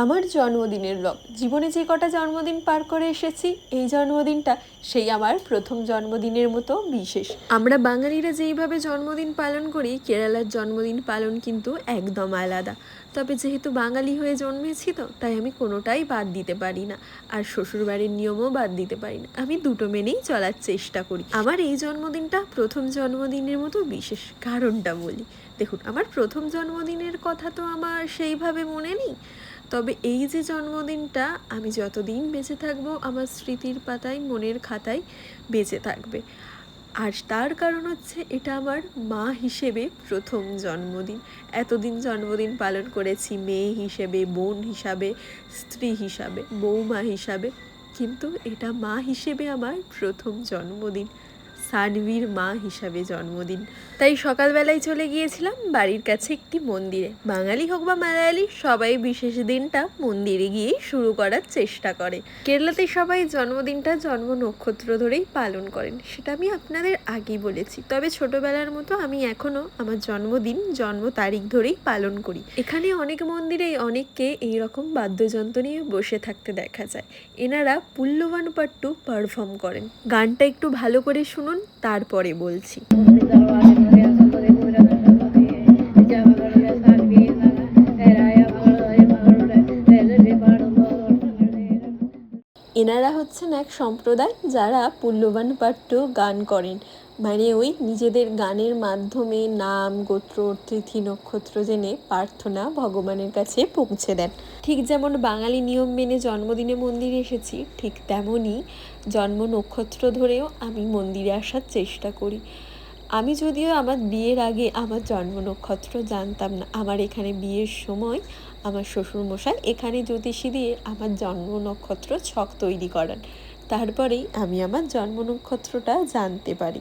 আমার জন্মদিনের ব্লগ। জীবনে যে কটা জন্মদিন পার করে এসেছি, এই জন্মদিনটা সেই আমার প্রথম জন্মদিনের মতো বিশেষ। আমরা বাঙালিরা যেইভাবে জন্মদিন পালন করি, কেরালার জন্মদিন পালন কিন্তু একদম আলাদা। তবে যেহেতু বাঙালি হয়ে জন্মেছি তো, তাই আমি কোনোটাই বাদ দিতে পারি না, আর শ্বশুরবাড়ির নিয়মও বাদ দিতে পারি না। আমি দুটো মেনেই চলার চেষ্টা করি। আমার এই জন্মদিনটা প্রথম জন্মদিনের মতো বিশেষ। কারণটা বলি, দেখুন, আমার প্রথম জন্মদিনের কথা তো আমার সেইভাবে মনে নেই, তবে এই যে জন্মদিনটা আমি যতদিন বেঁচে থাকবো আমার স্মৃতির পাতায়, মনের খাতায় বেঁচে থাকবে। আর তার কারণ হচ্ছে এটা আমার মা হিসেবে প্রথম জন্মদিন। এতদিন জন্মদিন পালন করেছি মেয়ে হিসেবে, বোন হিসাবে, স্ত্রী হিসাবে, বৌমা হিসাবে, কিন্তু এটা মা হিসেবে আমার প্রথম জন্মদিন, সানভীর মা হিসাবে জন্মদিন। তাই সকালবেলায় চলে গিয়েছিলাম বাড়ির কাছে একটি মন্দিরে। বাঙালি হোক বা মালায়ালি, সবাই বিশেষ দিনটা মন্দিরে গিয়েই শুরু করার চেষ্টা করে। কেরালাতে সবাই জন্মদিনটা জন্ম নক্ষত্র ধরেই পালন করেন, সেটা আমি আপনাদের আগেই বলেছি। তবে ছোটবেলার মতো আমি এখনও আমার জন্মদিন জন্ম তারিখ ধরেই পালন করি। এখানে অনেক মন্দিরেই অনেককে এইরকম বাদ্যযন্ত্র নিয়ে বসে থাকতে দেখা যায়। এনারা পুল্লভান পাট্টু পারফর্ম করেন। গানটা একটু ভালো করে শুনুন, তারপরে বলছি। এনারা হচ্ছেন এক সম্প্রদায় যারা পুল্লভান পাট্টু গান করেন, মানে ওই নিজেদের গানের মাধ্যমে নাম, গোত্র, তিথি, নক্ষত্র জেনে প্রার্থনা ভগবানের কাছে পৌঁছে দেন। ঠিক যেমন বাঙালি নিয়ম মেনে জন্মদিনে মন্দিরে এসেছি, ঠিক তেমনই জন্ম নক্ষত্র ধরেও আমি মন্দিরে আসার চেষ্টা করি। আমি যদিও আমার বিয়ের আগে আমার জন্ম নক্ষত্র জানতাম না। আমার এখানে বিয়ের সময় আমার শ্বশুরমশাই এখানে জ্যোতিষী দিয়ে আমার জন্ম নক্ষত্র ছক তৈরি করান, তারপরেই আমি আমার জন্ম নক্ষত্রটা জানতে পারি।